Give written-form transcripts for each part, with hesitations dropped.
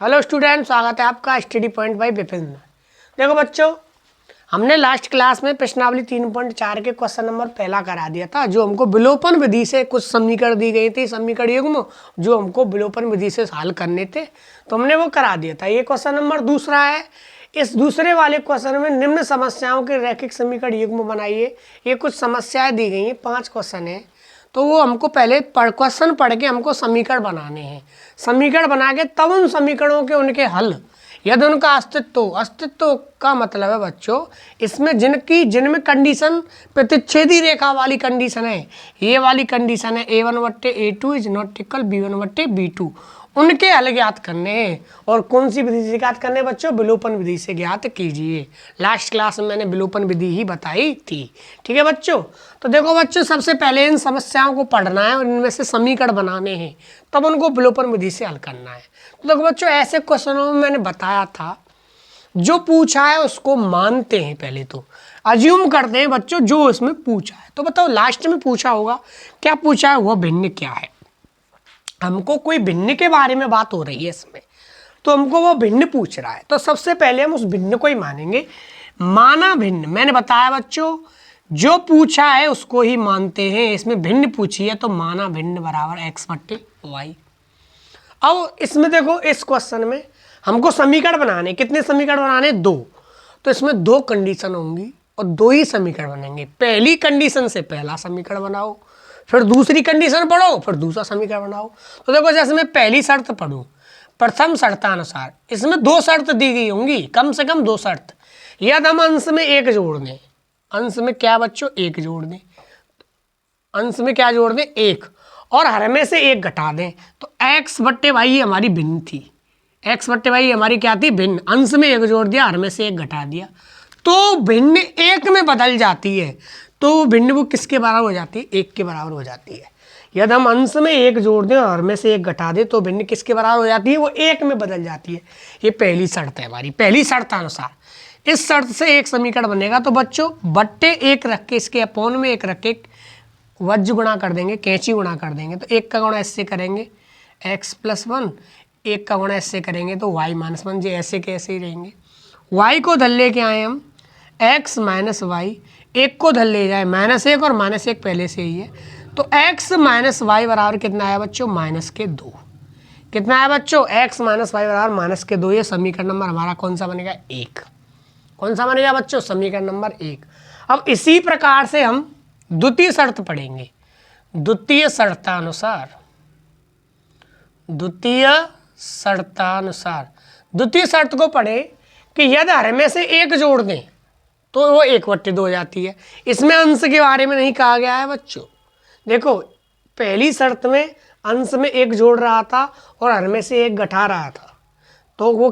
Hello student, स्वागत है आपका स्टडी पॉइंट बाय विपिन में। देखो बच्चों, हमने लास्ट क्लास में प्रश्नावली 3.4 के क्वेश्चन नंबर पहला करा दिया था, जो हमको विलोपन विधि से कुछ समीकरण दी गई थी, समीकरण युग्म जो हमको विलोपन विधि से हल करने थे, तो हमने वो करा दिया था। ये क्वेश्चन नंबर दूसरा है। इस दूसरे वाले क्वेश्चन में निम्न समस्याओं के रैखिक समीकरण युग्म बनाइए। ये कुछ समस्याएं दी गई हैं, 5 क्वेश्चन है, तो वो हमको पहले क्वेश्चन पढ़ के हमको समीकरण बनाने हैं। समीकरण बना के तब उन समीकरणों के उनके हल, यदि उनका अस्तित्व का मतलब है बच्चों, इसमें जिनमें कंडीशन प्रतिच्छेदी रेखा वाली कंडीशन है, ये वाली कंडीशन है A1/A2 is not equal B1/B2, उनके हल ज्ञात करने हैं। और कौन सी विधि से ज्ञात करने बच्चों? विलोपन विधि से ज्ञात कीजिए। लास्ट क्लास में मैंने विलोपन विधि ही बताई थी। ठीक है बच्चों, तो देखो बच्चों, सबसे पहले इन समस्याओं को पढ़ना है और इनमें से समीकरण बनाने हैं, तब उनको विलोपन विधि से हल करना है। तो देखो बच्चों, ऐसे क्वेश्चनों में मैंने बताया था, जो पूछा है उसको मानते हैं, पहले तो अज्यूम करते हैं बच्चों जो इसमें पूछा है। तो बताओ, लास्ट में पूछा होगा, क्या पूछा है? वह भिन्न क्या है? हमको कोई भिन्न के बारे में बात हो रही है इसमें, तो हमको वो भिन्न पूछ रहा है। तो सबसे पहले हम उस भिन्न को ही मानेंगे। माना भिन्न, मैंने बताया बच्चों, जो पूछा है उसको ही मानते हैं। इसमें भिन्न पूछी है तो माना भिन्न बराबर x/y। अब इसमें देखो, इस क्वेश्चन में हमको समीकरण बनाने, कितने समीकरण बनाने? 2। तो इसमें 2 कंडीशन होंगी और 2 ही समीकरण बनेंगे। पहली कंडीशन से पहला समीकरण बनाओ, फिर दूसरी कंडीशन पढ़ो, फिर दूसरा समीकरण बनाओ। तो देखो, जैसे मैं पहली शर्त पढ़ूं, प्रथम शर्तानुसार इसमें 2 शर्त दी गई होंगी, कम से कम 2 शर्त। यदि हम अंश में 1 जोड़ दें, अंश में क्या बच्चों? 1 जोड़ दें, अंश में क्या जोड़ दें? 1, और हर में से 1 घटा दें, तो x/y हमारी भिन्न थी। x/y हमारी क्या थी? भिन्न। अंश में 1 जोड़ दिया, हर में से 1 घटा दिया, तो भिन्न 1 में बदल जाती है। तो भिन्न वो किसके बराबर हो जाती है? 1 के बराबर हो जाती है। यदि हम अंश में 1 जोड़ दें और हर में से 1 घटा दें, तो भिन्न किसके बराबर हो जाती है? वो 1 में बदल जाती है। ये पहली शर्त है हमारी, पहली शर्त अनुसार। इस शर्त से एक समीकरण बनेगा। तो बच्चों, बट्टे 1 रख के, इसके अपॉन में 1 रख के वज्र गुणा कर देंगे, कैंची गुणा कर देंगे, तो 1 का गुणा इससे करेंगे x+1, 1 का गुणा इससे करेंगे तो y-1, जो ऐसे के ऐसे ही रहेंगे। y को धल लेके आए हम, x - y, 1 को धल ले जाए -1, और -1 पहले से ही है, तो x - y बराबर कितना आया बच्चों? -2। कितना आया बच्चों? x - y बराबर -2। ये समीकरण नंबर हमारा कौन सा बनेगा? 1। कौन सा बनेगा बच्चों? समीकरण नंबर 1। अब इसी प्रकार से हम द्वितीय शर्त पढ़ेंगे। द्वितीय शर्तानुसार, द्वितीय शर्त को पढ़े कि यदि हर में से 1 जोड़ दें तो वो 1/2 हो जाती है। इसमें अंश के बारे में नहीं कहा गया है बच्चों। देखो, पहली शर्त में अंश में 1 जोड़ रहा था और हर में से 1 घटा रहा था, तो वो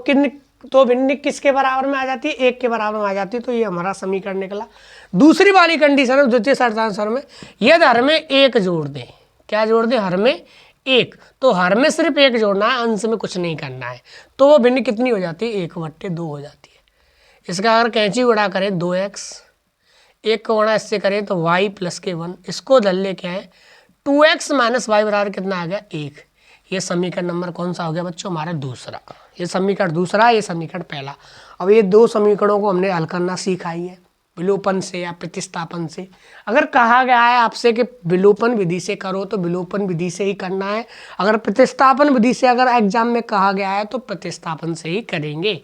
भिन्न किसके बराबर में आ जाती है? 1 के बराबर में आ जाती है। तो ये हमारा समीकरण निकला। दूसरी वाली कंडीशन है द्वितीय शर्तानुसार में, यदि हर में 1 जोड़ दें, क्या जोड़ दें? हर में 1, तो हर में सिर्फ 1 जोड़ना है, अंश में कुछ नहीं करना है, तो वो भिन्न कितनी हो जाती है? 1/2 हो जाती है। इसका अगर कैंची गुणा करें 2x, 1 को गुणा इससे करें तो y + 1, इसको धल लेके आए 2x - y बराबर कितना आ गया? 1। ये समीकरण नंबर कौन सा हो गया बच्चों? हमारा दूसरा। ये समीकरण दूसरा, ये समीकरण पहला। अब ये 2 समीकरणों को हमने हल करना सीखा ही है, विलोपन से या प्रतिस्थापन से। अगर कहा गया है आपसे कि विलोपन विधि से करो, तो विलोपन विधि से ही करना है। अगर प्रतिस्थापन विधि से अगर एग्जाम में कहा गया है, तो प्रतिस्थापन से ही करेंगे।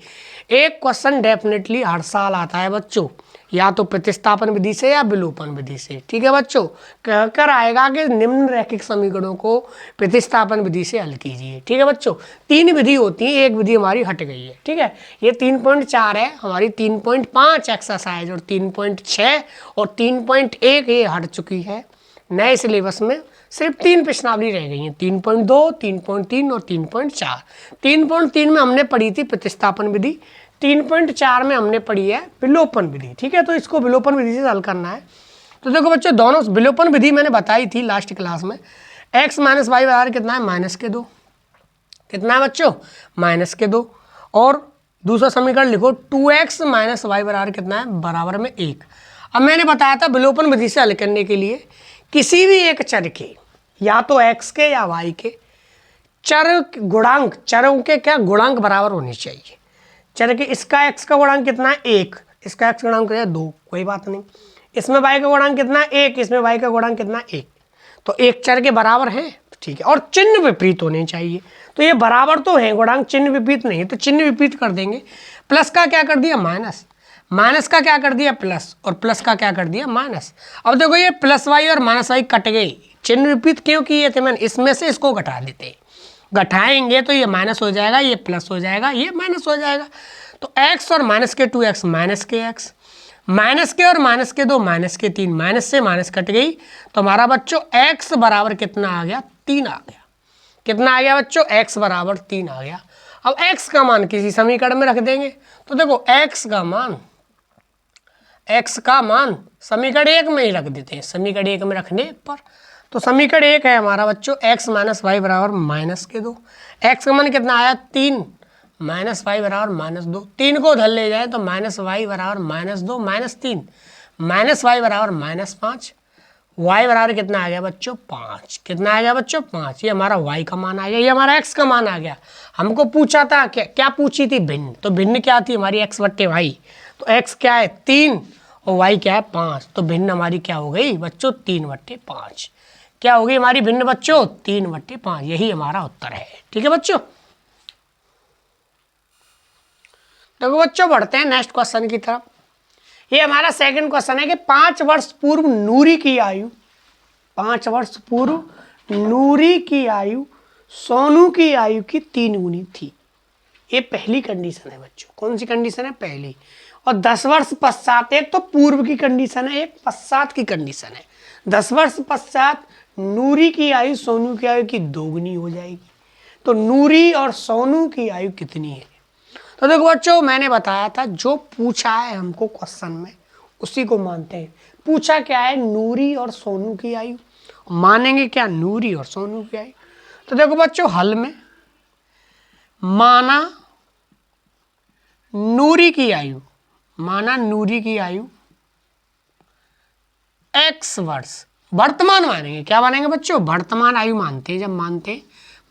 एक क्वेश्चन डेफिनेटली हर साल आता है बच्चों, या तो प्रतिस्थापन विधि से या विलोपन विधि से। ठीक है बच्चों, कहकर आएगा कि निम्न रैखिक समीकरणों को प्रतिस्थापन विधि से हल कीजिए। ठीक है बच्चों, 3 विधि होती है, एक विधि हमारी हट गई है। ठीक है, ये 3.4 है, हमारी 3.5 एक्सरसाइज और 3.6 और 3.1 ये हट चुकी है। नए सिलेबस में सिर्फ 3 प्रश्नावली रह गई हैं, 3.2, 3.3 और 3.4। 3.3 में हमने पढ़ी थी प्रतिस्थापन विधि, 3.4 में हमने पढ़ी है विलोपन विधि। ठीक है, तो इसको विलोपन विधि से हल करना है। तो देखो बच्चों, दोनों विलोपन विधि मैंने बताई थी लास्ट क्लास में। x - y बराबर कितना है? -2। कितना है बच्चों? -2। और दूसरा समीकरण लिखो, 2x - y बराबर कितना है? बराबर में 1। अब मैंने बताया था विलोपन विधि से हल करने के लिए किसी भी एक चर के, या तो x के या y के चर गुणांक, चरों के क्या गुणांक बराबर होने चाहिए। चर के इसका x का गुणांक कितना है 1, इसका x गुणांक है 2, कोई बात नहीं। इसमें y का गुणांक कितना है 1, इसमें y का गुणांक कितना 1, तो एक चर के बराबर है, ठीक है। और चिन्ह विपरीत होने चाहिए, तो ये बराबर तो है गुणांक, चिन्ह विपरीत नहीं है, तो चिन्ह विपरीत कर देंगे। प्लस का क्या कर दिया माइनस, माइनस का क्या कर दिया प्लस, और प्लस का क्या कर दिया माइनस। अब देखो ये प्लस वाई और माइनस वाई कट गई, चिन्ह विपरीत क्यों किए थे मैंने, इसमें से इसको घटा देते हैं, घटाएंगे तो ये माइनस हो जाएगा, ये प्लस हो जाएगा, ये माइनस हो जाएगा। तो x और माइनस के 2x माइनस के x, माइनस के और माइनस के 2 माइनस के 3, माइनस से माइनस कट गई, तो हमारा बच्चों x बराबर कितना आ गया 3 आ गया। कितना आ गया बच्चों, x बराबर 3 आ गया। अब x का मान किसी समीकरण में रख देंगे, तो देखो x का मान समीकरण 1 में ही रख देते हैं, समीकरण 1 में रखने पर, तो समीकरण 1 है हमारा बच्चों x माइनस वाई बराबर माइनस के 2, x का मान कितना आया 3, माइनस वाई बराबर माइनस 2, 3 को उधर ले जाए तो माइनस वाई बराबर माइनस 2 माइनस 3, माइनस वाई बराबर माइनस 5, y बराबर कितना आ गया बच्चों 5, कितना आ गया बच्चों 5, ये हमारा y का मान आ गया, ये हमारा x का मान आ गया। हमको पूछा था क्या पूछी थी भिन्न, तो भिन्न क्या थी हमारी x बट्टे y, तो x क्या है 3 और y क्या है 5, तो भिन्न हमारी क्या हो गई बच्चों 3/5, क्या हो गई हमारी भिन्न बच्चों 3/5, यही हमारा उत्तर है। ठीक है बच्चों, देखो बच्चों बढ़ते हैं नेक्स्ट क्वेश्चन की तरफ। ये हमारा सेकंड क्वेश्चन है कि 5 वर्ष पूर्व नूरी की आयु, 5 वर्ष पूर्व नूरी की आयु सोनू की आयु की 3 गुनी थी। ये पहली कंडीशन है बच्चों, कौन सी कंडीशन है पहली। और 10 वर्ष पश्चात, एक तो पूर्व की कंडीशन है, एक पश्चात की कंडीशन है। 10 वर्ष पश्चात नूरी की आयु सोनू की आयु की 2 गुनी हो जाएगी, तो नूरी और सोनू की आयु कितनी है। तो देखो बच्चों मैंने बताया था जो पूछा है हमको क्वेश्चन में उसी को मानते हैं। पूछा क्या है नूरी और सोनू की आयु, मानेंगे क्या नूरी और सोनू की आयु। तो देखो बच्चों हल में माना नूरी की आयु, माना नूरी की आयु x वर्ष, वर्तमान मानेंगे, क्या मानेंगे बच्चों वर्तमान आयु मानते हैं। जब मानते हैं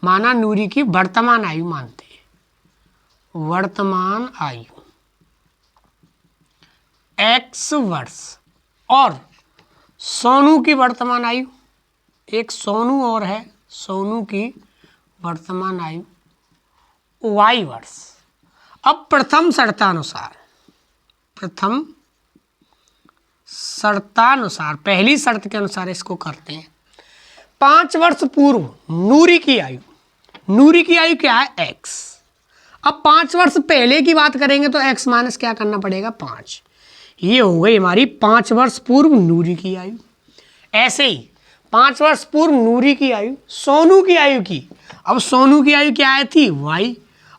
माना नूरी की वर्तमान आयु मानते हैं, वर्तमान आयु x वर्ष, और सोनू की वर्तमान आयु, एक सोनू और है, सोनू की वर्तमान आयु y वर्ष। अब प्रथम शर्तानुसार पहली शर्त के अनुसार इसको करते हैं। 5 वर्ष पूर्व नूरी की आयु, नूरी की आयु क्या है x। अब 5 वर्ष पहले की बात करेंगे तो x माइनस क्या करना पड़ेगा 5, ये हो गई हमारी 5 वर्ष पूर्व नूरी की आयु। ऐसे ही 5 वर्ष पूर्व नूरी की आयु सोनू की आयु की, अब सोनू की आयु क्या आई थी y,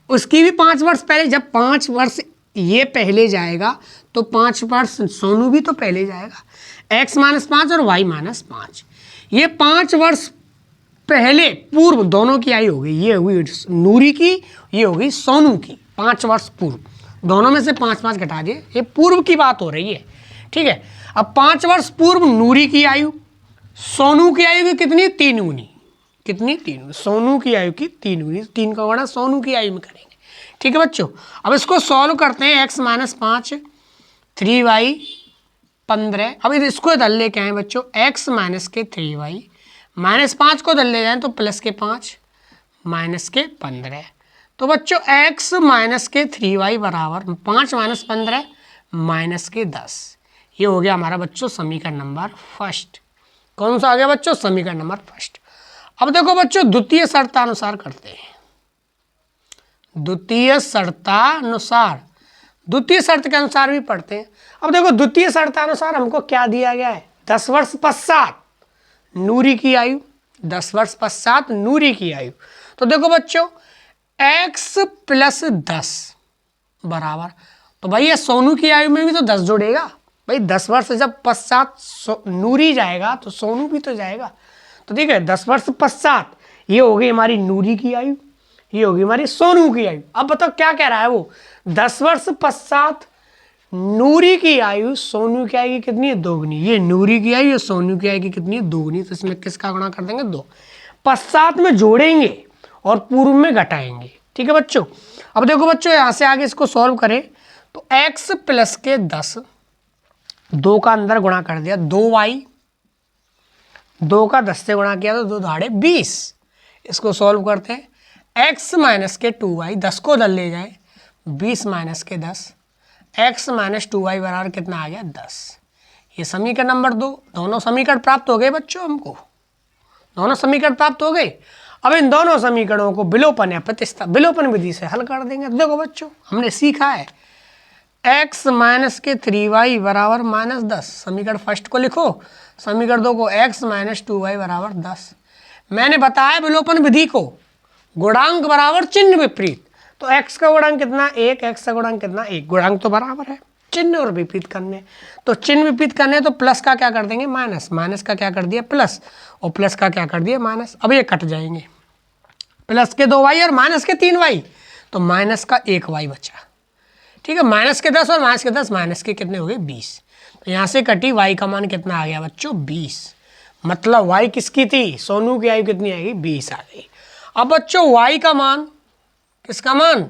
उसकी भी 5 वर्ष पहले, जब 5 वर्ष ये पहले जाएगा तो 5 वर्ष सोनू भी तो पहले जाएगा, x माइनस 5 और y माइनस 5, ये 5 वर्ष पहले पूर्व दोनों की आयु हो गई, ये हुई नूरी की, ये हो गई सोनू की। 5 वर्ष पूर्व, दोनों में से 5-5 घटा दिए, ये पूर्व की बात हो रही है, ठीक है। अब 5 वर्ष पूर्व नूरी की आयु, सोनू की आयु की कितनी 3 गुनी, कितनी 3, सोनू की आयु की 3 गुनी, 3 का गुणा सोनू की आयु में करेंगे। ठीक है बच्चों, अब इसको सॉल्व करते हैं। x माइनस 5 3y 15, अब इसको इधर लेके आए बच्चों, x माइनस के 3y माइनस 5 को इधर ले जाएं तो प्लस के 5 माइनस के 15, तो बच्चों x माइनस के 3y बराबर 5 माइनस 15 माइनस के 10, ये हो गया हमारा बच्चों समीकरण नंबर फर्स्ट। कौन सा आ गया बच्चों समीकरण नंबर फर्स्ट। अब देखो बच्चों द्वितीय शर्तानुसार करते हैं, द्वितीय शर्तानुसार, द्वितीय शर्त के अनुसार भी पढ़ते हैं। अब देखो द्वितीय शर्तानुसार हमको क्या दिया गया है, 10 वर्ष पश्चात नूरी की आयु, 10 वर्ष पश्चात नूरी की आयु। तो देखो बच्चों x प्लस 10 बराबर, तो भाई ये सोनू की आयु में भी तो 10 जोड़ेगा भाई, 10 वर्ष जब पश्चात नूरी जाएगा तो सोनू भी तो जाएगा, तो ठीक है 10 वर्ष पश्चात ये हो गई हमारी नूरी की आयु, ये होगी हमारी सोनू की आयु। अब बताओ क्या कह रहा है वो, 10 वर्ष पश्चात नूरी की आयु सोनू की आयु कितनी है 2 गुनी, ये नूरी की आयु सोनू की आयु की कितनी है 2 गुनी, तो इसमें किसका गुणा कर देंगे 2, पश्चात में जोड़ेंगे और पूर्व में घटाएंगे। ठीक है बच्चों। अब देखो बच्चों यहाँ से आगे इसको सॉल्व करें तो x प्लस के 10, 2 का अंदर गुणा कर दिया, 2y, 2 का 10 से गुणा किया तो 2 दहाड़े 20। इसको सॉल्व करते हैं, x माइनस के 2y, 10 को उधर ले जाए, 20 माइनस के 10, x माइनस 2y बराबर कितना आ गया 10। ये समीकरण नंबर 2। दोनों समीकरण प्राप्त हो गए बच्चों, हमको दोनों समीकरण प्राप्त हो गए। अब इन दोनों समीकरणों को विलोपन या प्रतिस्थापन विलोपन विधि से हल कर देंगे। तो देखो बच्चों हमने सीखा है x माइनस के 3y बराबर माइनस 10, समीकरण फर्स्ट को लिखो, समीकरण 2 को x माइनस 2y बराबर 10। मैंने बताया विलोपन विधि को, गुणांक बराबर चिन्ह विपरीत, तो x का गुणांक कितना 1, x का गुणांक कितना 1, गुणांक तो बराबर है, चिन्ह और विपरीत करने, तो चिन्ह विपरीत करने तो प्लस का क्या कर देंगे माइनस, माइनस का क्या कर दिया प्लस, और प्लस का क्या कर दिया माइनस। अब ये कट जाएंगे, प्लस के 2y और माइनस के 3y, तो माइनस का 1y बचा। ठीक है, माइनस के 10 और माइनस के 10, माइनस के कितने हो गए 20। तो यहाँ से कटी y का मान कितना आ गया बच्चों 20, मतलब y किसकी थी, सोनू की आयु कितनी आएगी 20 आ गई। अब बच्चों y का मान, किसका मान,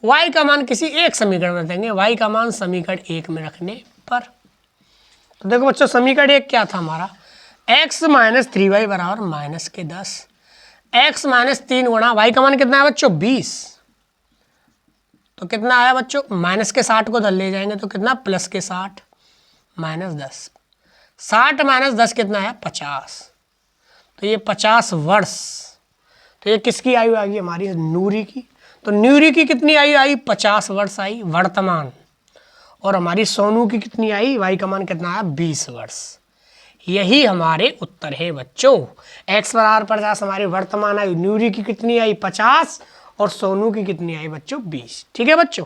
y का मान किसी एक समीकरण में देंगे, y का मान समीकरण 1 में रखने पर। तो देखो बच्चों समीकरण 1 क्या था हमारा, x माइनस 3y बराबर माइनस के 10, x माइनस 3 गुणा y का मान कितना है बच्चों 20, तो कितना आया बच्चों, माइनस के 60 को धर ले जाएंगे तो कितना प्लस के 60 माइनस 10, 60 माइनस 10 कितना है 50, तो ये 50 वर्ष। तो ये किसकी आयु आ गई हमारी नूरी की, तो न्यूरी की कितनी आयु आई 50 वर्ष आई वर्तमान, और हमारी सोनू की कितनी आई, वाई का मान कितना आया 20 वर्ष। यही हमारे उत्तर है बच्चों। x बराबर 50 हमारी वर्तमान आयु, न्यूरी की कितनी आई 50 और सोनू की कितनी आई बच्चों 20। ठीक है बच्चों,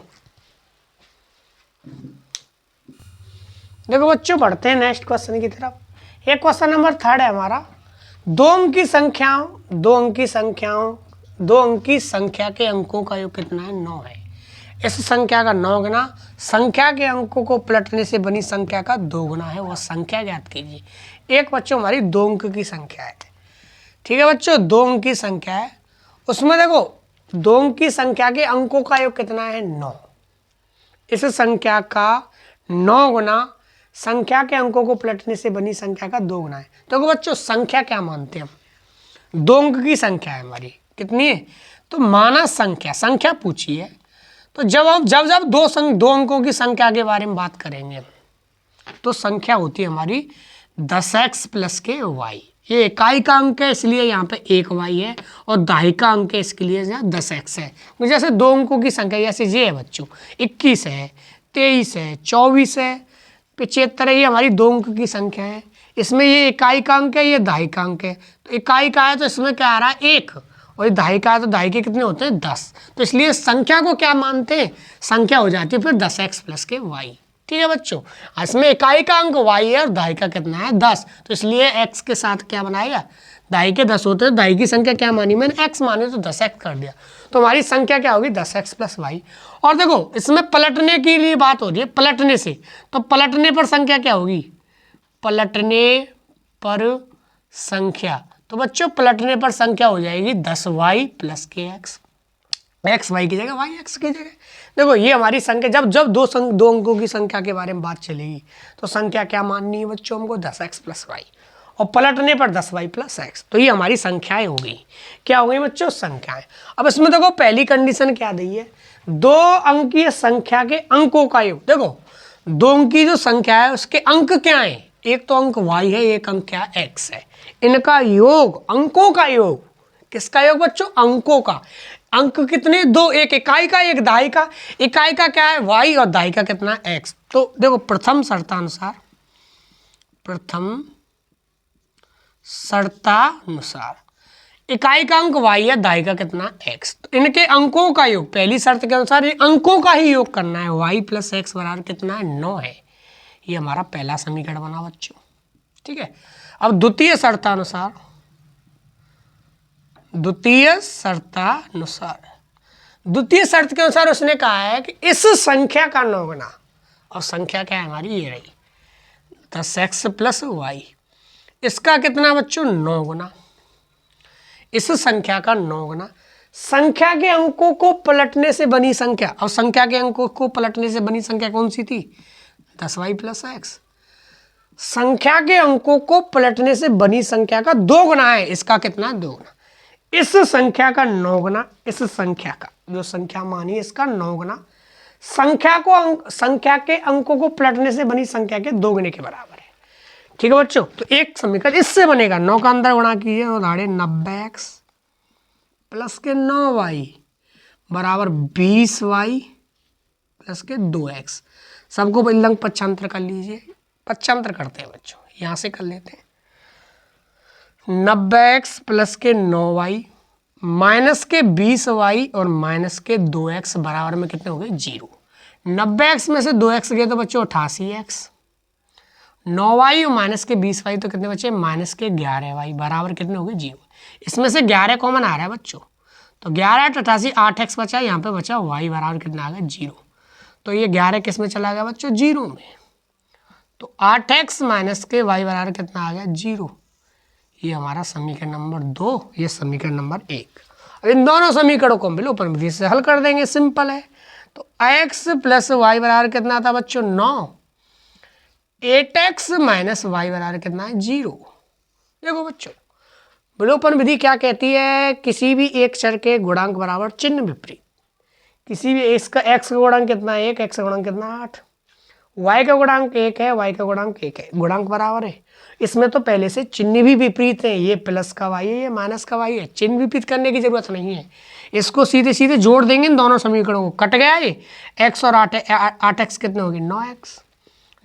देखो बच्चों बढ़ते हैं नेक्स्ट क्वेश्चन की तरफ। एक क्वेश्चन नंबर 3 है हमारा, दो अंकी संख्या के अंकों का योग कितना है 9 है। इस संख्या का 9 गुना संख्या के अंकों को पलटने से बनी संख्या का 2 गुना है, वह संख्या ज्ञात कीजिए। एक बच्चों हमारी 2 अंक की संख्या है। ठीक है बच्चों, 2 अंक की संख्या है, उसमें देखो 2 अंक की संख्या के अंकों का योग कितना है 9। इस संख्या का 9 गुना संख्या के अंकों को पलटने से बनी संख्या का 2 गुना है। तो बच्चों संख्या क्या मानते हैं हम, 2 अंक की संख्या है हमारी, कितनी है, तो माना संख्या पूछी है। तो जब दो अंकों की संख्या के बारे में बात करेंगे तो संख्या होती है हमारी 10x प्लस के y। ये इकाई का अंक है इसलिए यहाँ पे 1y है, और दहाई का अंक है इसके लिए यहाँ 10x है। जैसे 2 अंकों की संख्या जैसे ये है बच्चों 21 है, 23 है, 24 है, 75 है, ये हमारी 2 अंक की संख्या है। इसमें ये इकाई का अंक है, ये दहाई का अंक है, तो इकाई का है तो इसमें क्या आ रहा है 1, और दहाई का है तो दहाई के कितने होते हैं 10। तो इसलिए संख्या को क्या मानते हैं, संख्या हो जाती है फिर 10x प्लस के y। ठीक है बच्चों, इसमें इकाई का अंक y है और दहाई का कितना है 10, तो इसलिए x के साथ क्या बनाएगा, दहाई के 10 होते हैं, दहाई की संख्या क्या मानी मैंने x माने तो 10x कर दिया, तो हमारी संख्या क्या होगी 10x प्लस y। और देखो इसमें पलटने के लिए बात हो रही है, पलटने से, तो पलटने पर संख्या क्या होगी, पलटने पर संख्या, तो बच्चों पलटने पर संख्या हो जाएगी 10y प्लस के x, x y की जगह y x की जगह। देखो ये हमारी संख्या, जब दो अंकों की संख्या के बारे में बात चलेगी तो संख्या क्या माननी है बच्चों हमको 10x प्लस y, और पलटने पर 10y प्लस x। तो ये हमारी संख्याएं हो गई, क्या हो गई बच्चों संख्याएं। अब इसमें देखो पहली कंडीशन क्या दी है, 2 अंकीय संख्या के अंकों का योग। देखो 2 अंकी जो संख्या है उसके अंक क्या है, एक तो अंक y है, एक अंक क्या x है, इनका योग, अंकों का योग, किसका योग बच्चों अंकों का। अंक कितने 2, एक इकाई का एक दहाई का, इकाई का क्या है y और दहाई का कितना x। तो देखो प्रथम शर्तानुसार इकाई का अंक y है, दहाई का कितना x, तो इनके अंकों का योग पहली शर्त के अनुसार अंकों का ही योग करना है, y प्लस एक्स बराबर कितना है 9 है। ये हमारा पहला समीकरण बना बच्चों। ठीक है, अब द्वितीय शर्त के अनुसार उसने कहा है कि इस संख्या का 9 गुना, और संख्या क्या है हमारी ये रही 10x प्लस y, इसका कितना बच्चों 9 गुना, इस संख्या का 9 गुना संख्या के अंकों को पलटने से बनी संख्या, और संख्या के अंकों को पलटने से बनी संख्या कौन सी थी? 10y + x। संख्या के अंकों को पलटने से बनी संख्या का 2 गुना है, इसका कितना? 2 गुना। इस संख्या का 9 गुना, इस संख्या का जो संख्या मानी इसका 9 गुना, संख्या के अंकों को पलटने से बनी संख्या के 2 गुने के बराबर है। ठीक है बच्चों, तो एक समीकरण इससे बनेगा, 9 का अंदर गुणा कीजिए और दाड़े 90x + के 9y बराबर 20y + के 2x। सबको लंग पक्षांतर कर लीजिए, पक्षांतर करते हैं बच्चों, यहाँ से कर लेते हैं। 90x + के 9y - के 20y और - के 2x बराबर में कितने हो गए? 0। 90x में से 2x गए तो बच्चों 88x, 9y और - के 20y तो कितने बचे? - के 11y बराबर कितने हो गए? 0। इसमें से 11 कॉमन आ रहा है बच्चों, तो 11 × 88 8x बचा, यहाँ पे बचा y बराबर कितना आ गया? 0। तो ये 11 किस में चला गया बच्चों? 0 में। तो 8x - के y बराबर कितना आ गया? 0। ये हमारा समीकरण नंबर 2, ये समीकरण नंबर 1। अब इन दोनों समीकरणों को हम विलोपन विधि से हल कर देंगे, सिंपल है। तो x + y बराबर कितना था बच्चों? 9। 8x - y बराबर कितना है? 0। देखो बच्चों, विलोपन विधि क्या कहती है? किसी भी एक चर के गुणांक बराबर चिन्ह विपरीत। किसी भी इसका x का गुणांक कितना है? 1, x का गुणांक कितना? 8। y का गुणांक 1 है, y का गुणांक 1 है, गुणांक बराबर है। इसमें तो पहले से चिन्ह भी विपरीत है, ये प्लस का y है, ये माइनस का y है, चिन्ह विपरीत करने की जरूरत नहीं है। इसको सीधे सीधे जोड़ देंगे इन दोनों समीकरणों को, कट गया ये। x और 8x कितने हो गए? 9x,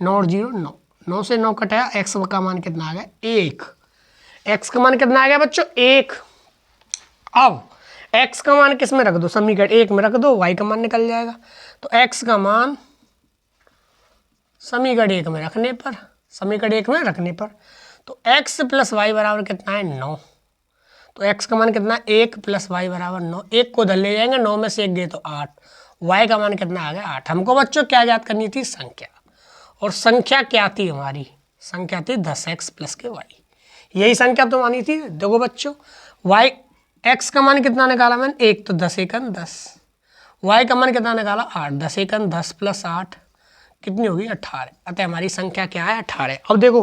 9 और 0 9, 9 से 9 कटाया, x का मान कितना आ गया? 1। x का मान कितना आ गया बच्चों? 1। अब x का मान किस में रख दो? समीकरण 1 में रख दो, y का मान निकल जाएगा। तो x का मान समीकरण 1 में रखने पर, तो x + y बराबर कितना है? 9। तो x का मान कितना? 1 + y बराबर 9। 1 को उधर ले जाएंगे, 9 में से 1 गए तो 8। y का मान कितना आ गया? 8। हमको बच्चों क्या याद करनी थी? संख्या। और संख्या क्या थी हमारी? संख्या थी 10x + के y। यही संख्या तो मानी थी। देखो बच्चों, x का मान कितना निकाला मैंने? 1, तो 10 × 10। y का मान कितना निकाला? 8। 10 × 10 + 8 कितनी होगी? 18। अतः हमारी संख्या क्या है? 18। अब देखो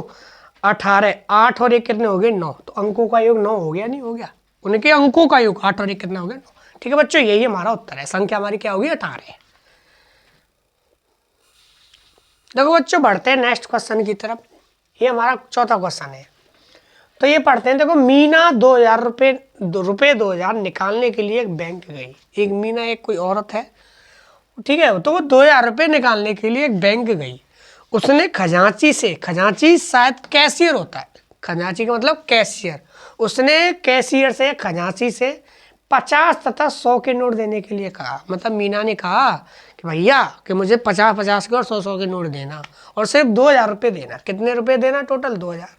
18, 8 और 1 कितने हो गए? 9। तो अंकों का योग 9 हो गया, नहीं हो गया? उनके अंकों का योग 8 और 1 कितना हो गया? 9। ठीक है बच्चों, यही हमारा उत्तर है। संख्या हमारी क्या होगी? 18। देखो बच्चों, बढ़ते हैं नेक्स्ट क्वेश्चन की तरफ। ये हमारा चौथा क्वेश्चन है, तो ये पढ़ते हैं। देखो, मीना 2000 रुपये 2000 निकालने के लिए एक बैंक गई। एक मीना, एक कोई औरत है, ठीक है, तो वो 2000 रुपये निकालने के लिए एक बैंक गई। उसने खजांची से, खजांची शायद कैशियर होता है, खजांची का मतलब कैशियर, उसने कैशियर से, खजांची से 50 तथा 100 के नोट देने के लिए कहा। मतलब मीना ने कहा कि भैया कि मुझे 50-50 के और 100-100 के नोट देना, और सिर्फ 2000 रुपये देना। कितने रुपये देना? टोटल 2000।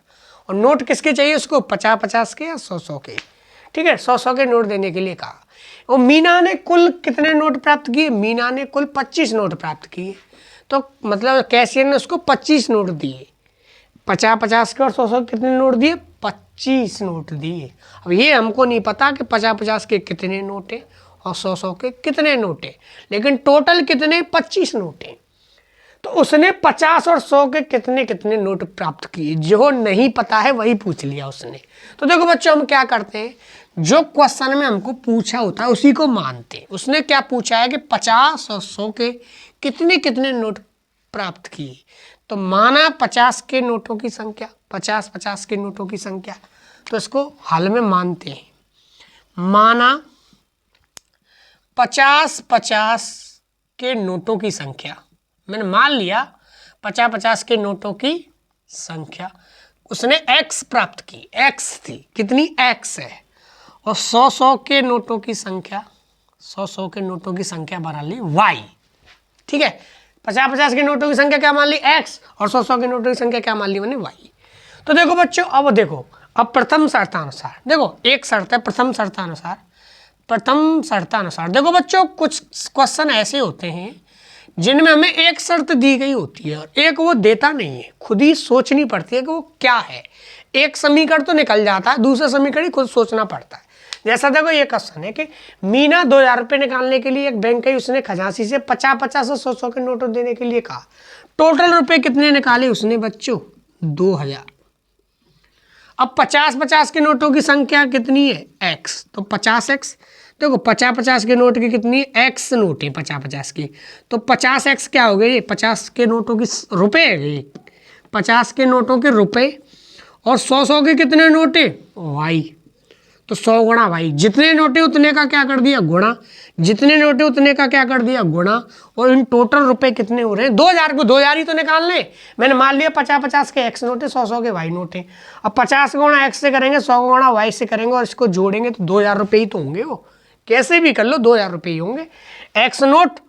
और नोट किसके चाहिए उसको? 50-50 के या 100-100 के। ठीक है, 100-100 के नोट देने के लिए कहा। और मीना ने कुल कितने नोट प्राप्त किए? मीना ने कुल 25 नोट प्राप्त किए। तो मतलब कैशियर ने उसको 25 नोट दिए। 50-50 के और 100-100 के कितने नोट दिए? 25 नोट दिए। अब ये हमको नहीं पता कि 50-50 के कितने नोट हैं और 100-100 के कितने नोट हैं, लेकिन टोटल कितने? 25 नोट हैं। तो उसने 50 और 100 के कितने कितने नोट प्राप्त किए? जो नहीं पता है वही पूछ लिया उसने। तो देखो बच्चों, हम क्या करते हैं, जो क्वेश्चन में हमको पूछा होता है उसी को मानते हैं। उसने क्या पूछा है कि 50 और 100 के कितने कितने नोट प्राप्त किए, तो माना 50 के नोटों की संख्या, 50-50 के नोटों की संख्या, तो इसको हल में मानते हैं। माना 50-50 के नोटों की संख्या, मैंने मान लिया 50-50 के नोटों की संख्या, उसने x प्राप्त की, x थी, कितनी? x है। और 100-100 के नोटों की संख्या, 100-100 के नोटों की संख्या बना ली y। ठीक है, 50-50 के नोटों की संख्या क्या मान ली? x, और 100-100 के नोटों की संख्या क्या मान ली मैंने? y। तो देखो बच्चों, अब देखो, अब प्रथम शर्तानुसार, देखो एक शर्त है प्रथम शर्तानुसार, प्रथम शर्तानुसार। देखो बच्चों, कुछ क्वेश्चन ऐसे होते हैं जिनमें हमें एक शर्त दी गई होती है और एक वो देता नहीं है, खुद ही सोचनी पड़ती है कि वो क्या है। एक समीकरण तो निकल जाता है, दूसरा समीकरण ही खुद सोचना पड़ता है। जैसा देखो ये क्वेश्चन है कि मीना 2000 रुपये निकालने के लिए एक बैंक गई, उसने खजांची से 50-50 और 100-100 के नोट देने के लिए कहा। टोटल रुपए कितने निकाले उसने बच्चों? 2000। अब 50-50 के नोटों की संख्या कितनी है? x, तो 50x। देखो 50-50 के नोट की कितनी है? x नोट है 50-50 की, तो 50x क्या हो गए? 50 के नोटों की रुपए है, 50 के नोटों के रुपए, और 100-100 के कितने नोट है? y, तो 100 गुणा y। जितने नोटे उतने का क्या कर दिया? गुणा। जितने नोटे उतने का क्या कर दिया? गुणा। और इन टोटल रुपए कितने हो रहे हैं? 2000 को 2000 ही तो निकालने। मैंने मान लिया 50-50 के x नोटे, 100-100 के y नोटे। अब 50 गुणा x से करेंगे, 100 गुणा y से करेंगे, और इसको जोड़ेंगे तो 2000 रुपये ही तो होंगे। वो कैसे भी कर लो 2000 रुपये ही होंगे। x नोट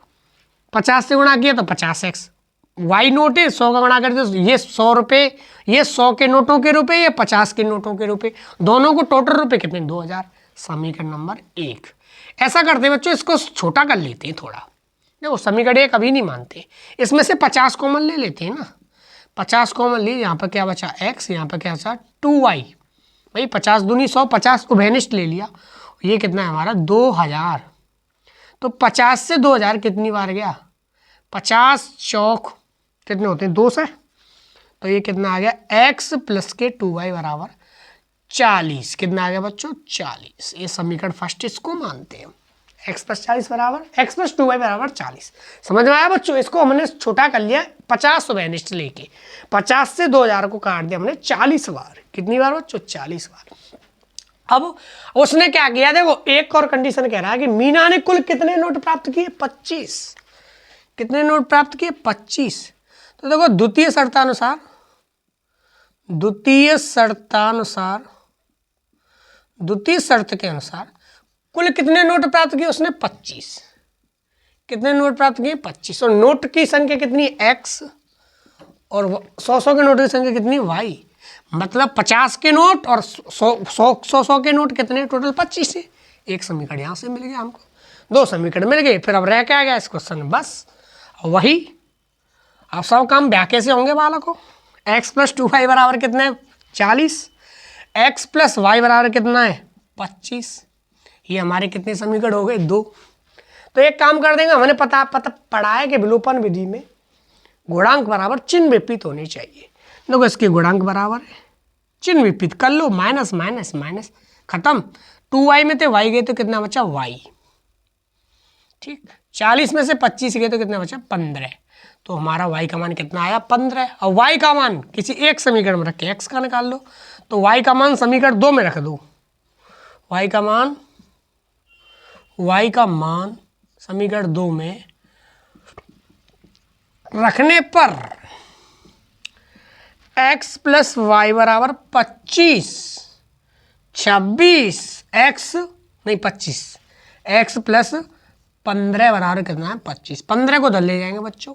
50 से गुणा किया तो 50x, y नोट है 100 का गुणा कर दो, ये 100 रुपये, ये 100 के नोटों के रुपए, ये 50 के नोटों के रुपए, दोनों को टोटल रुपए कितने? 2000। समीकरण नंबर 1। ऐसा करते हैं बच्चों, इसको छोटा कर लेते हैं थोड़ा। देखो समीकरण 1 अभी नहीं मानते, इसमें से 50 कॉमन ले लेते हैं ना। 50 कॉमन लिए, यहाँ पर क्या बचा? x, यहाँ पर क्या बचा? 2y। भाई 50 दूनी 100, 50 को वेनिस्ट ले लिया, ये कितना है हमारा? 2000। तो 50 से 2000 कितनी बार गया? 50 चौक कितने होते हैं? 200। तो ये कितना आ गया? x प्लस के 2y बराबर 40। कितना आ गया बच्चों? 40। ये समीकरण फर्स्ट, इसको मानते हैं। x प्लस 40 बराबर x प्लस 2y बराबर 40। समझ में आया बच्चों? इसको हमने छोटा कर लिया 50 वेनिस्ट लेके, 50 से 2000 को काट दिया हमने 40 बार। कितनी बार बच्चों? 40 बार। अब उसने क्या किया? देखो एक और कंडीशन कह रहा है कि मीना ने कुल कितने नोट प्राप्त किए? 25। कितने नोट प्राप्त किए? 25। तो देखो द्वितीय शर्तानुसार, द्वितीय शर्त के अनुसार कुल कितने नोट प्राप्त किए उसने? 25। कितने नोट प्राप्त किए? 25। और नोट की संख्या कितनी? x, और 100-100 के नोट की संख्या कितनी? y। मतलब 50 के नोट और 100 के नोट कितने? टोटल 25 है। एक समीकरण यहाँ से मिल गया हमको, 2 समीकरण मिल गए। फिर अब रह क्या गया इस क्वेश्चन में? बस वही, अब सब काम ब्याके से होंगे बालकों। x प्लस 2y बराबर कितना है? 40। x प्लस y बराबर कितना है? 25। ये हमारे कितने समीकरण हो गए? 2। तो एक काम कर देंगे, हमने पता पढ़ा है कि विलोपन विधि में गुणांक बराबर चिन्ह विपरीत होने चाहिए। देखो इसके गुणांक बराबर है, चिन्ह विपरीत कर लो, माइनस माइनस माइनस, खत्म। 2y में थे y गए तो कितना बचा? y। ठीक, 40 में से 25 गए तो कितना बचा? 15। तो हमारा y का मान कितना आया? 15। और y का मान किसी एक समीकरण में रख के x का निकाल लो। तो y का मान समीकरण 2 में रख दो। y का मान समीकरण 2 में रखने पर x प्लस वाई बराबर 25, 26 x नहीं 25, x प्लस 15 बराबर कितना है? 25। 15 को धर ले जाएंगे बच्चों,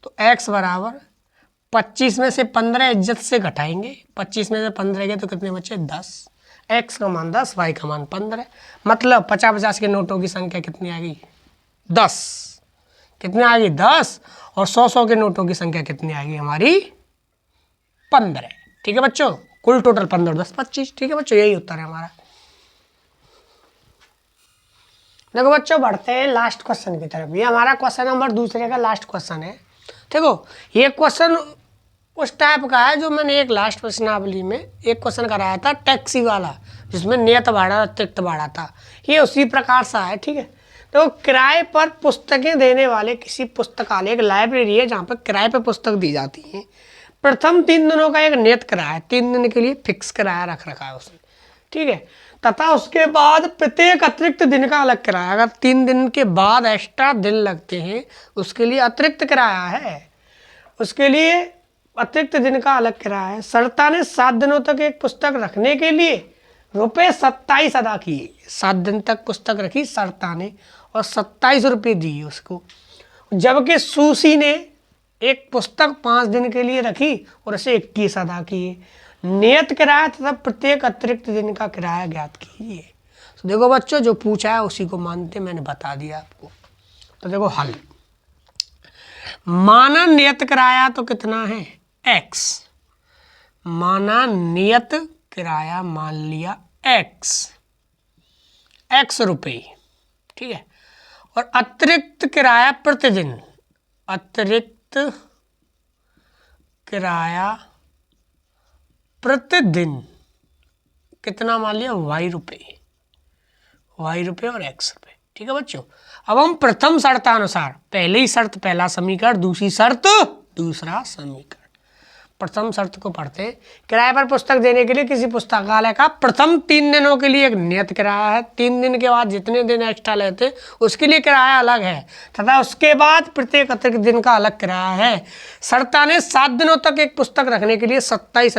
तो x बराबर 25 में से 15 इज्जत से घटाएंगे, 25 में से 15 गए तो कितने बचे? 10। x का मान 10, y का मान 15। मतलब 50-50 के नोटों की संख्या कितनी आ गई? 10। कितनी आ गई? 10। और 100-100 के नोटों की संख्या कितनी आ गई हमारी? 15। ठीक है बच्चों, कुल टोटल 15 10 25। ठीक है बच्चों, यही उत्तर है हमारा। देखो बच्चों बढ़ते हैं लास्ट क्वेश्चन की तरफ। ये हमारा क्वेश्चन नंबर दूसरे का लास्ट क्वेश्चन है। देखो ये क्वेश्चन उस टाइप का है जो मैंने एक लास्ट प्रश्नावली में एक क्वेश्चन कराया था टैक्सी वाला, जिसमें नियत भाड़ा अतिरिक्त भाड़ा था। ये उसी प्रकार सा है। ठीक है, तो किराए पर पुस्तकें देने वाले किसी पुस्तकालय, एक लाइब्रेरी है जहाँ पर किराए पर पुस्तक दी जाती है। प्रथम 3 दिनों का एक नियत किराया, 3 दिन के लिए फिक्स किराया रख रखा है उसने। ठीक है, तथा उसके बाद प्रत्येक अतिरिक्त दिन का अलग किराया। अगर 3 दिन के बाद एक्स्ट्रा दिन लगते हैं उसके लिए अतिरिक्त किराया है, उसके लिए अतिरिक्त दिन का अलग किराया है। शर्ता ने 7 दिनों तक एक पुस्तक रखने के लिए रुपये 27 अदा किए। 7 दिन तक पुस्तक रखी शर्ता ने और 27 रुपये दिए उसको, जबकि सूसी ने एक पुस्तक 5 दिन के लिए रखी और उसे 21 अदा किए। नियत किराया तथा प्रत्येक अतिरिक्त दिन का किराया ज्ञात कीजिए। तो देखो बच्चों जो पूछा है उसी को मानते, मैंने बता दिया आपको। तो देखो हल, माना नियत किराया तो कितना है? x। माना नियत किराया मान लिया x, एक्स रुपये, ठीक है। और अतिरिक्त किराया प्रतिदिन, अतिरिक्त किराया प्रतिदिन कितना मान लिया, वाई रुपये, वाई रुपये और एक्स रुपये, ठीक है बच्चों। अब हम प्रथम शर्तानुसार, पहली शर्त पहला समीकरण, दूसरी शर्त दूसरा समीकरण, प्रथम शर्त को पढ़ते हैं। किराए पर पुस्तक देने के लिए किसी पुस्तकालय का प्रथम 3 दिनों के लिए एक नियत किराया है। 3 दिन के बाद जितने दिन एक्स्ट्रा लेते उसके लिए किराया अलग है, तथा उसके बाद प्रत्येक अतिरिक्त दिन का अलग किराया है। शर्ता ने 7 दिनों तक एक पुस्तक रखने के लिए 27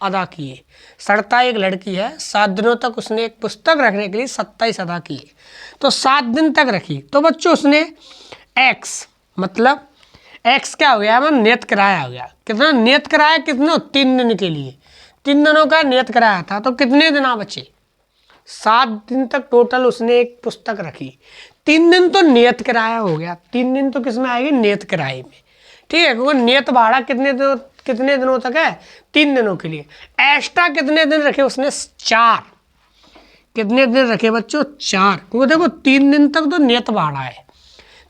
अदा किए। शर्ता एक लड़की है, 7 दिनों तक उसने एक पुस्तक रखने के लिए 27 अदा किए, तो 7 दिन तक रखी। तो बच्चों उसने एक्स, मतलब एक्स क्या हो गया, मतलब नियत किराया हो गया। कितना नियत किराया, कितना, 3 दिन के लिए, 3 दिनों का नियत किराया था। तो कितने दिन बचे, 7 दिन तक टोटल उसने एक पुस्तक रखी। 3 दिन तो नियत किराया हो गया, 3 दिन तो किस में आएगी, नियत किराए में, ठीक है। क्योंकि नियत भाड़ा कितने दिनों तक है, 3 दिनों के लिए। एक्स्ट्रा कितने दिन रखे उसने, 4। कितने दिन रखे बच्चों, 4। क्योंकि देखो 3 दिन तक तो नियत भाड़ा है,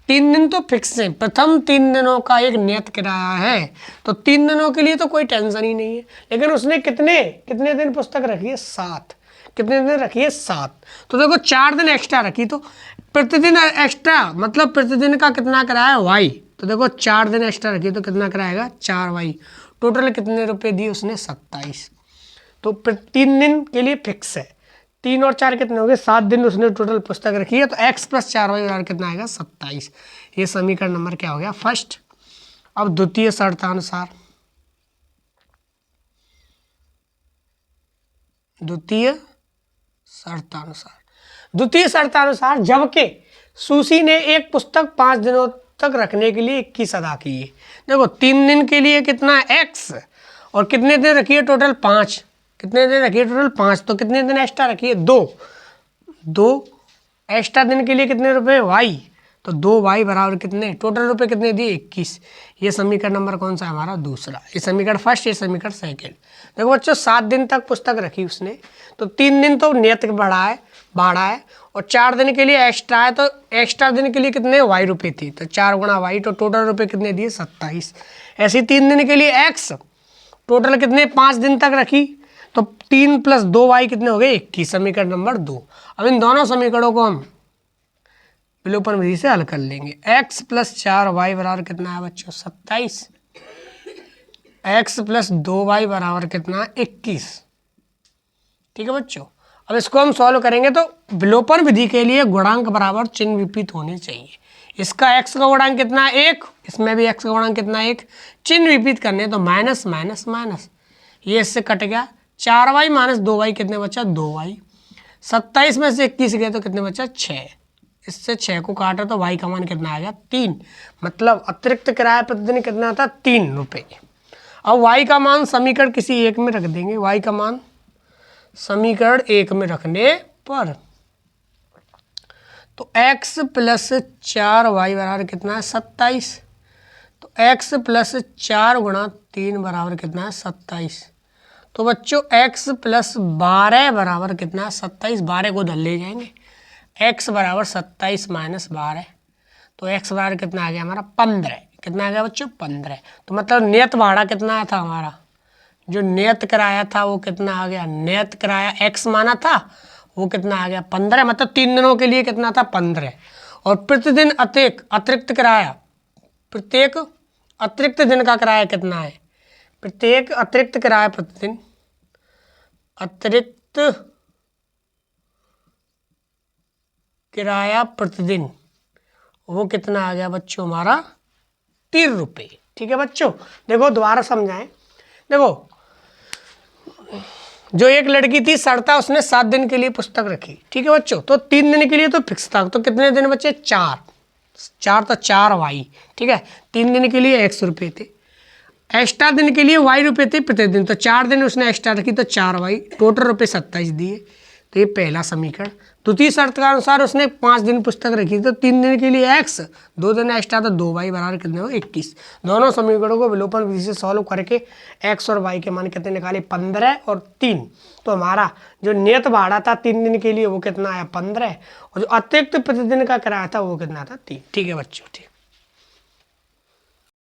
3 दिन तो फिक्स है। प्रथम 3 दिनों का एक नियत किराया है, तो 3 दिनों के लिए तो कोई टेंशन ही नहीं है। लेकिन उसने कितने दिन पुस्तक रखी है, 7। कितने दिन रखी है, 7। तो देखो 4 दिन एक्स्ट्रा रखी, तो प्रतिदिन एक्स्ट्रा मतलब प्रतिदिन का कितना किराया, वाई। तो देखो 4 दिन एक्स्ट्रा रखी तो कितना कराएगा, 4 वाई। टोटल कितने रुपए दिए उसने, 27। तो 3 दिन के लिए फिक्स है। 3 और 4 कितने हो गए, 7 दिन उसने टोटल पुस्तक रखी है, तो x + 4y बराबर कितना आएगा, 27। ये समीकरण नंबर क्या हो गया, फर्स्ट। अब द्वितीय शर्तानुसार, द्वितीय शर्तानुसार जबकि सुशी ने एक पुस्तक 5 दिनों तक रखने के लिए 21 अदा किए। देखो 3 दिन के लिए कितना, x, और कितने दिन रखिए, टोटल 5। कितने दिन रखिए, टोटल 5। तो कितने दिन एक्स्ट्रा रखिए, 2 एक्स्ट्रा दिन के लिए कितने रुपए, वाई। तो 2 वाई बराबर कितने, टोटल रुपए कितने दिए, 21। ये समीकरण नंबर कौन सा है हमारा, दूसरा। ये समीकरण फर्स्ट, ये समीकरण सेकेंड। देखो बच्चों 7 दिन तक पुस्तक रखी उसने, तो 3 दिन तो नियत भाड़ा है और 4 दिन के लिए एक्स्ट्रा है। तो एक्स्ट्रा दिन के लिए कितने, वाई रुपये थी, तो 4 गुणा वाई, तो टोटल रुपए कितने दिए, 27। ऐसे 3 दिन के लिए एक्स, टोटल कितने, 5 दिन तक रखी, तो 3 + 2 वाई कितने हो गए, 21। समीकरण नंबर 2। अब इन दोनों समीकरणों को हम विलोपन विधि से हल कर लेंगे। x + 4y बराबर कितना है बच्चों, 27। x + 2y बराबर कितना, 21। ठीक है बच्चों। अब इसको हम सॉल्व करेंगे तो विलोपन विधि के लिए गुणांक बराबर चिन्ह विपरीत होने चाहिए। इसका x का गुणांक कितना है, 1, इसमें भी x का गुणांक कितना है, 1। चिन्ह विपरीत करने तो माइनस माइनस माइनस, ये इससे कट गया। 4y - 2y कितने बचा, 2y। 27 में से 21 गए तो कितने बचा, 6। इससे 6 को काटा तो y का मान कितना आ गया, 3। मतलब अतिरिक्त किराया प्रतिदिन कितना था, 3 रुपये। अब y का मान समीकरण किसी एक में रख देंगे। y का मान समीकरण 1 में रखने पर तो x + 4y बराबर कितना है, 27। तो x + 4 × 3 बराबर कितना है, 27। तो बच्चों x + 12 बराबर कितना है, 27। 12 को धल ले जाएंगे, x बराबर 27 - 12, तो x बराबर कितना आ गया हमारा, 15। कितना आ गया बच्चों, 15। तो मतलब नियत भाड़ा कितना था हमारा, जो नियत किराया था वो कितना आ गया, नियत किराया x माना था वो कितना आ गया, 15। मतलब 3 दिनों के लिए कितना था, 15। और प्रतिदिन अतिरिक्त किराया, प्रत्येक अतिरिक्त दिन का किराया कितना है, प्रत्येक अतिरिक्त किराया प्रतिदिन, अतिरिक्त किराया प्रतिदिन वो कितना आ गया बच्चों हमारा, 3 रुपये। ठीक है बच्चों। देखो दोबारा समझाएं। देखो जो एक लड़की थी सरता, उसने 7 दिन के लिए पुस्तक रखी। ठीक है बच्चों। तो 3 दिन के लिए तो फिक्स था, तो कितने दिन बचे, 4 तो 4 वाई। ठीक है। 3 दिन के लिए 100 रुपये थे, एक्स्ट्रा दिन के लिए वाई रुपये थे प्रतिदिन, तो 4 दिन उसने एक्स्ट्रा रखी तो 4 वाई, टोटल रुपये 27 दिए। तो ये पहला समीकरण। द्वितीय शर्त के अनुसार उसने 5 दिन पुस्तक रखी, तो 3 दिन के लिए x, 2 दिन एक्स्ट्रा, तो 2y बराबर कितने हो 21। दोनों समीकरणों को विलोपन विधि से सॉल्व करके x और y के मान कितने निकाले 15 और 3। तो हमारा जो नियत भाड़ा था 3 दिन के लिए वो कितना आया 15, और जो अतिरिक्त प्रतिदिन का किराया था वो कितना था 3। ठीक है बच्चों, ठीक।